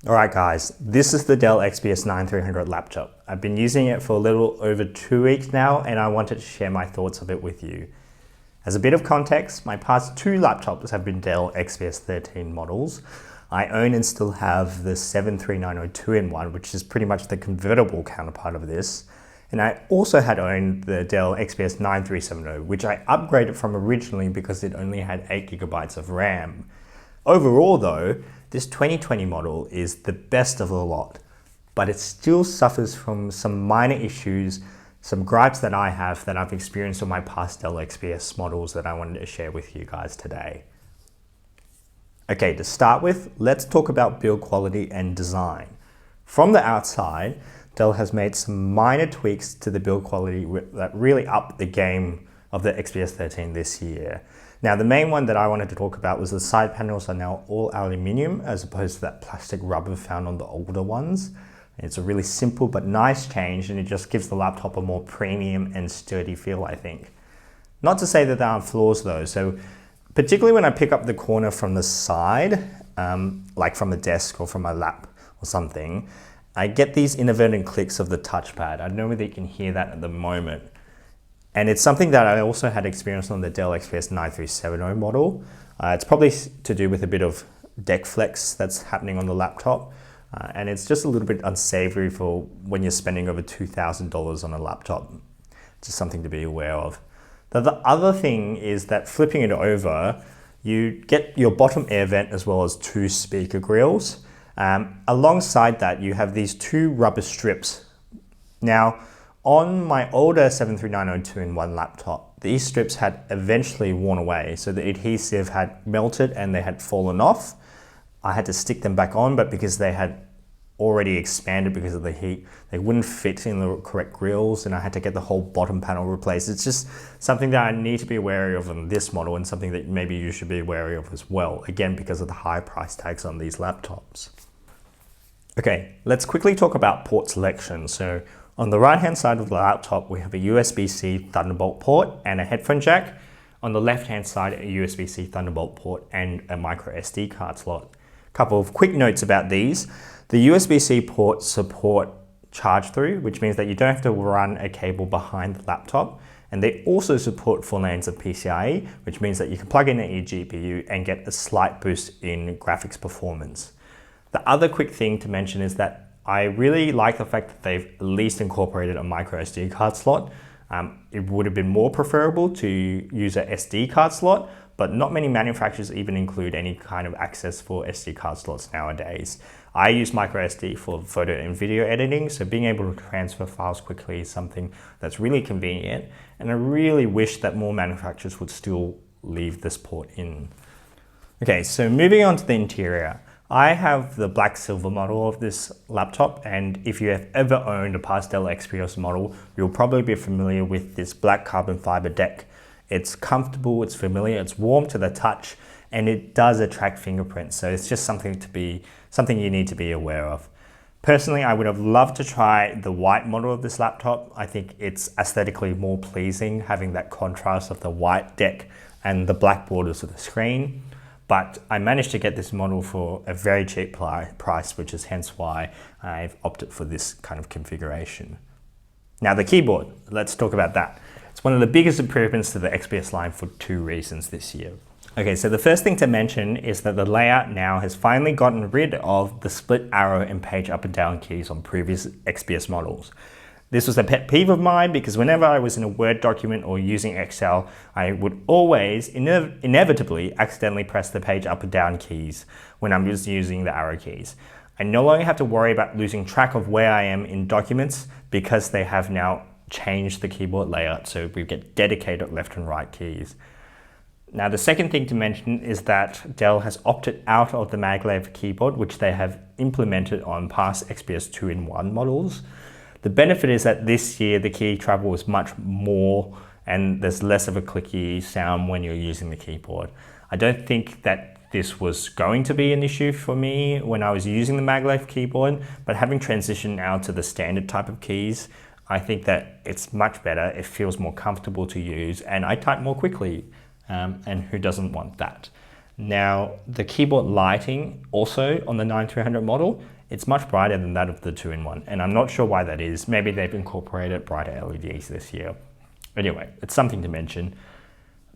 Alright guys, this is the Dell XPS 9300 laptop. I've been using it for a little over 2 weeks now and I wanted to share my thoughts of it with you. As a bit of context, my past 2 laptops have been Dell XPS 13 models. I own and still have the 73902-in-1, which is pretty much the convertible counterpart of this. And I also had owned the Dell XPS 9370, which I upgraded from originally because it only had 8GB of RAM. Overall though, this 2020 model is the best of the lot, but it still suffers from some minor issues, some gripes that I have that I've experienced on my past Dell XPS models that I wanted to share with you guys today. Okay, to start with, let's talk about build quality and design. From the outside, Dell has made some minor tweaks to the build quality that really upped the game of the XPS 13 this year. Now, the main one that I wanted to talk about was the side panels are now all aluminium as opposed to that plastic rubber found on the older ones. It's a really simple but nice change and it just gives the laptop a more premium and sturdy feel, I think. Not to say that there aren't flaws though. So particularly when I pick up the corner from the side, like from a desk or from my lap or something, I get these inadvertent clicks of the touchpad. I don't know whether you can hear that at the moment. And it's something that I also had experience on the Dell XPS 9370 model. It's probably to do with a bit of deck flex that's happening on the laptop. And it's just a little bit unsavory for when you're spending over $2,000 on a laptop. Just something to be aware of. The other thing is that flipping it over, you get your bottom air vent as well as 2 speaker grills. Alongside that, you have these 2 rubber strips. Now, on my older 73902-in-1 laptop, these strips had eventually worn away, so the adhesive had melted and they had fallen off. I had to stick them back on, but because they had already expanded because of the heat, they wouldn't fit in the correct grills and I had to get the whole bottom panel replaced. It's just something that I need to be wary of on this model and something that maybe you should be wary of as well, again because of the high price tags on these laptops. Okay, let's quickly talk about port selection. So on the right hand side of the laptop, we have a USB-C Thunderbolt port and a headphone jack. On the left hand side, a USB-C Thunderbolt port and a micro SD card slot. A couple of quick notes about these. The USB-C ports support charge through, which means that you don't have to run a cable behind the laptop. And they also support 4 lanes of PCIe, which means that you can plug in your GPU and get a slight boost in graphics performance. The other quick thing to mention is that I really like the fact that they've at least incorporated a micro SD card slot. It would have been more preferable to use a SD card slot, but not many manufacturers even include any kind of access for SD card slots nowadays. I use micro SD for photo and video editing, so being able to transfer files quickly is something that's really convenient, and I really wish that more manufacturers would still leave this port in. Okay, so moving on to the interior. I have the black silver model of this laptop, and if you have ever owned a past Dell XPS model, you'll probably be familiar with this black carbon fiber deck. It's comfortable, it's familiar, it's warm to the touch, and it does attract fingerprints, so it's just something you need to be aware of. Personally, I would have loved to try the white model of this laptop. I think it's aesthetically more pleasing, having that contrast of the white deck and the black borders of the screen. But I managed to get this model for a very cheap price, which is hence why I've opted for this kind of configuration. Now the keyboard, let's talk about that. It's one of the biggest improvements to the XPS line for 2 reasons this year. Okay, so the first thing to mention is that the layout now has finally gotten rid of the split arrow and page up and down keys on previous XPS models. This was a pet peeve of mine because whenever I was in a Word document or using Excel, I would always inevitably accidentally press the page up and down keys when I'm just using the arrow keys. I no longer have to worry about losing track of where I am in documents because they have now changed the keyboard layout, so we get dedicated left and right keys. Now the second thing to mention is that Dell has opted out of the maglev keyboard, which they have implemented on past XPS 2-in-1 models. The benefit is that this year the key travel is much more and there's less of a clicky sound when you're using the keyboard. I don't think that this was going to be an issue for me when I was using the maglev keyboard, but having transitioned now to the standard type of keys, I think that it's much better, it feels more comfortable to use, and I type more quickly, and who doesn't want that? Now, the keyboard lighting also on the 9300 model, it's much brighter than that of the 2-in-1, and I'm not sure why that is. Maybe they've incorporated brighter LEDs this year. Anyway, it's something to mention.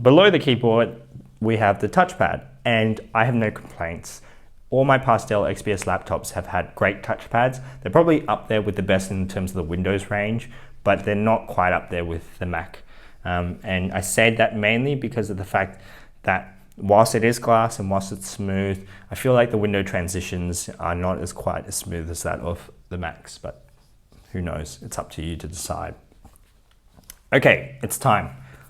Below the keyboard, we have the touchpad, and I have no complaints. All my past Dell XPS laptops have had great touchpads. They're probably up there with the best in terms of the Windows range, but they're not quite up there with the Mac. And I say that mainly because of the fact that whilst it is glass and whilst it's smooth, I feel like the window transitions are not as quite as smooth as that of the Macs, but who knows? It's up to you to decide. Okay, it's time.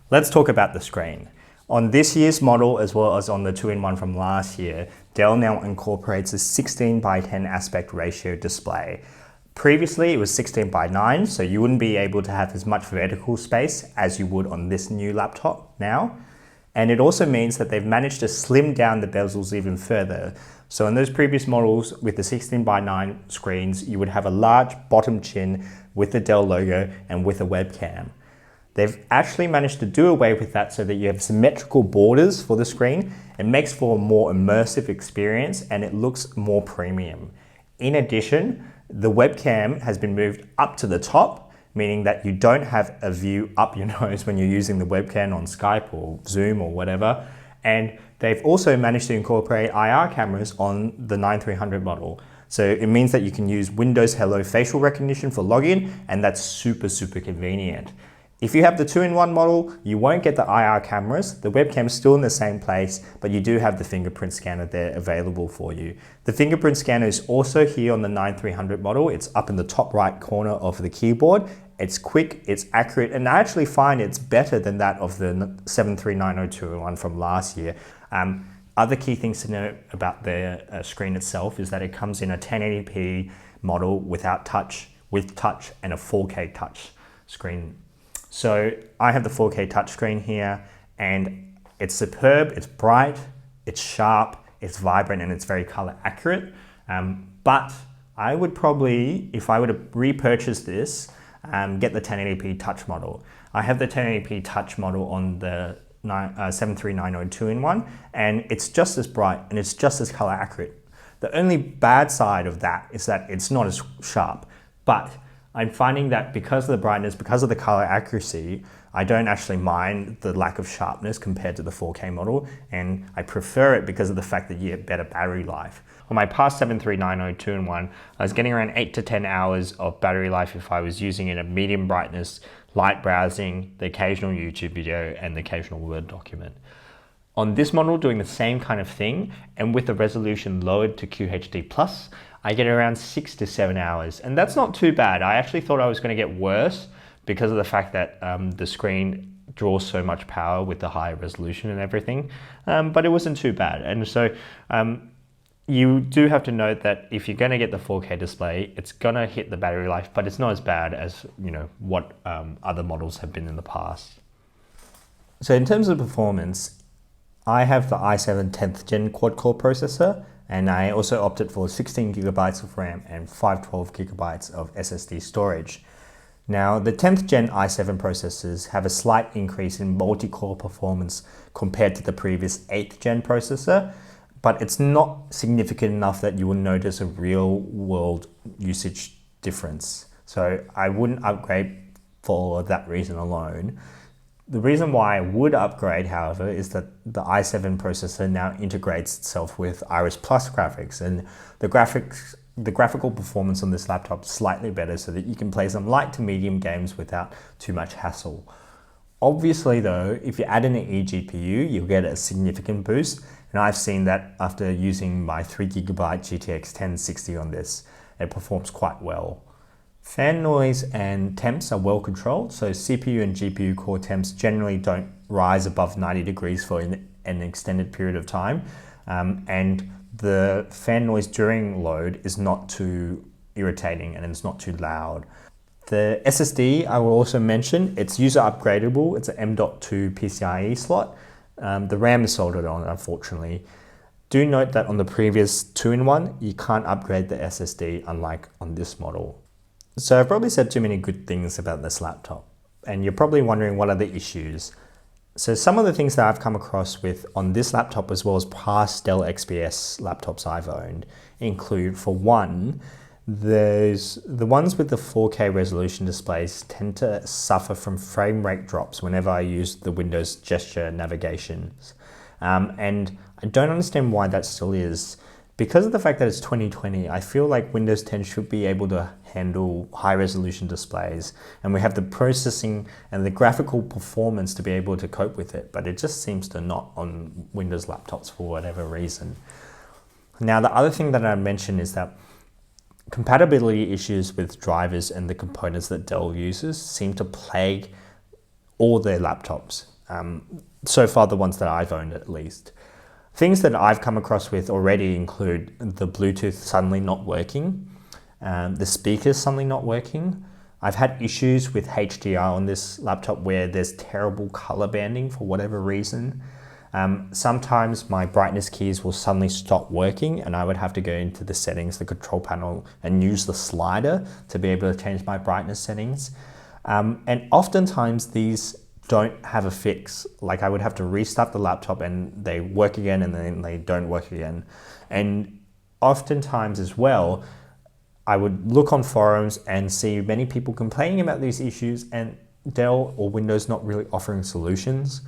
Let's talk about the screen. On this year's model, as well as on the 2-in-1 from last year, Dell now incorporates a 16:10 aspect ratio display. Previously, it was 16:9, so you wouldn't be able to have as much vertical space as you would on this new laptop now. And it also means that they've managed to slim down the bezels even further. So in those previous models with the 16:9 screens, you would have a large bottom chin with the Dell logo and with a webcam. They've actually managed to do away with that so that you have symmetrical borders for the screen. It makes for a more immersive experience and it looks more premium. In addition, the webcam has been moved up to the top, meaning that you don't have a view up your nose when you're using the webcam on Skype or Zoom or whatever. And they've also managed to incorporate IR cameras on the 9300 model. So it means that you can use Windows Hello facial recognition for login, and that's super, super convenient. If you have the 2-in-1 model, you won't get the IR cameras. The webcam's still in the same place, but you do have the fingerprint scanner there available for you. The fingerprint scanner is also here on the 9300 model. It's up in the top right corner of the keyboard. It's quick, it's accurate, and I actually find it's better than that of the 73902 from last year. Other key things to note about the screen itself is that it comes in a 1080p model without touch, with touch, and a 4K touch screen. So I have the 4K touchscreen here, and it's superb, it's bright, it's sharp, it's vibrant, and it's very color accurate. But I would probably, if I were to repurchase this, get the 1080p touch model. I have the 1080p touch model on the 73902 and it's just as bright and it's just as color accurate. The only bad side of that is that it's not as sharp, but I'm finding that because of the brightness, because of the color accuracy, I don't actually mind the lack of sharpness compared to the 4K model, and I prefer it because of the fact that you get better battery life. On my past 73902 I was getting around 8 to 10 hours of battery life if I was using it at medium brightness, light browsing, the occasional YouTube video, and the occasional Word document. On this model, doing the same kind of thing, and with the resolution lowered to QHD+, I get around 6 to 7 hours, and that's not too bad. I actually thought I was going to get worse because of the fact that the screen draws so much power with the higher resolution and everything, but it wasn't too bad. And so you do have to note that if you're going to get the 4K display, it's going to hit the battery life, but it's not as bad as what other models have been in the past. So in terms of performance, I have the i7 10th gen quad-core processor, and I also opted for 16 gigabytes of RAM and 512 gigabytes of SSD storage. Now, the 10th gen i7 processors have a slight increase in multi-core performance compared to the previous 8th gen processor, but it's not significant enough that you will notice a real world usage difference. So I wouldn't upgrade for that reason alone. The reason why I would upgrade, however, is that the i7 processor now integrates itself with Iris Plus graphics, and the graphical performance on this laptop is slightly better so that you can play some light to medium games without too much hassle. Obviously though, if you add in an eGPU, you'll get a significant boost, and I've seen that after using my 3GB GTX 1060 on this. It performs quite well. Fan noise and temps are well controlled, so CPU and GPU core temps generally don't rise above 90 degrees for an extended period of time, and the fan noise during load is not too irritating and it's not too loud. The SSD, I will also mention, it's user upgradable. It's an M.2 PCIe slot. The RAM is soldered on, unfortunately. Do note that on the previous 2-in-1, you can't upgrade the SSD, unlike on this model. So I've probably said too many good things about this laptop, and you're probably wondering what are the issues. So some of the things that I've come across with on this laptop as well as past Dell XPS laptops I've owned include, for one, the ones with the 4K resolution displays tend to suffer from frame rate drops whenever I use the Windows gesture navigations. And I don't understand why that still is. Because of the fact that it's 2020, I feel like Windows 10 should be able to handle high resolution displays, and we have the processing and the graphical performance to be able to cope with it, but it just seems to not on Windows laptops for whatever reason. Now, the other thing that I mentioned is that compatibility issues with drivers and the components that Dell uses seem to plague all their laptops. So far, the ones that I've owned at least. Things that I've come across with already include the Bluetooth suddenly not working, the speakers suddenly not working. I've had issues with HDR on this laptop where there's terrible color banding for whatever reason. Sometimes my brightness keys will suddenly stop working and I would have to go into the settings, the control panel, and use the slider to be able to change my brightness settings. And oftentimes these don't have a fix. Like I would have to restart the laptop and they work again and then they don't work again. And oftentimes as well, I would look on forums and see many people complaining about these issues and Dell or Windows not really offering solutions.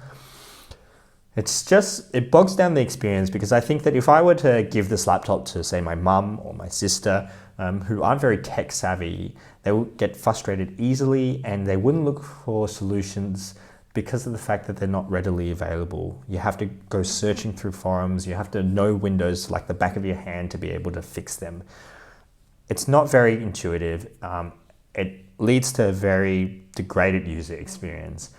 It bogs down the experience, because I think that if I were to give this laptop to, say, my mum or my sister, who aren't very tech savvy, they would get frustrated easily and they wouldn't look for solutions because of the fact that they're not readily available. You have to go searching through forums, you have to know Windows like the back of your hand to be able to fix them. It's not very intuitive. It leads to a very degraded user experience.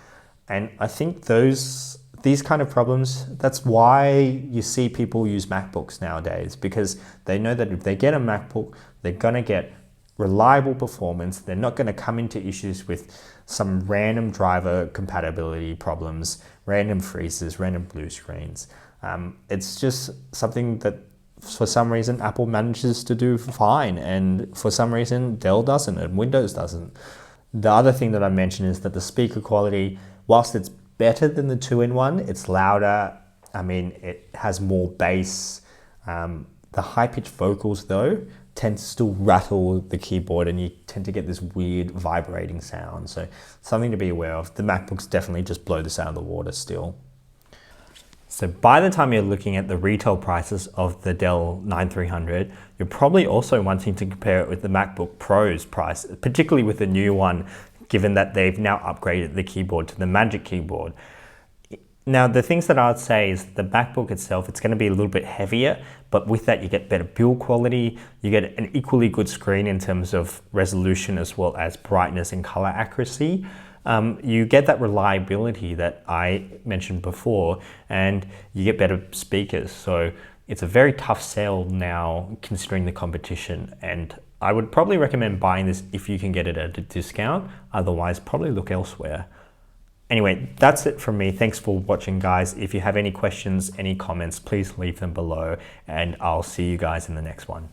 And I think these kind of problems, that's why you see people use MacBooks nowadays, because they know that if they get a MacBook, they're gonna get reliable performance. They're not gonna come into issues with some random driver compatibility problems, random freezes, random blue screens. It's just something that for some reason Apple manages to do fine, and for some reason Dell doesn't and Windows doesn't. The other thing that I mentioned is that the speaker quality, whilst it's better than the 2-in-1, it's louder. I mean, it has more bass. The high-pitched vocals though tend to still rattle the keyboard and you tend to get this weird vibrating sound. So something to be aware of. The MacBooks definitely just blow this out of the water still. So by the time you're looking at the retail prices of the Dell 9300, you're probably also wanting to compare it with the MacBook Pro's price, particularly with the new one, given that they've now upgraded the keyboard to the Magic Keyboard. Now, the things that I'd say is the MacBook itself, it's going to be a little bit heavier, but with that you get better build quality, you get an equally good screen in terms of resolution as well as brightness and color accuracy. You get that reliability that I mentioned before, and you get better speakers. So it's a very tough sell now considering the competition, and I would probably recommend buying this if you can get it at a discount. Otherwise, probably look elsewhere. Anyway, that's it from me. Thanks for watching, guys. If you have any questions, any comments, please leave them below, and I'll see you guys in the next one.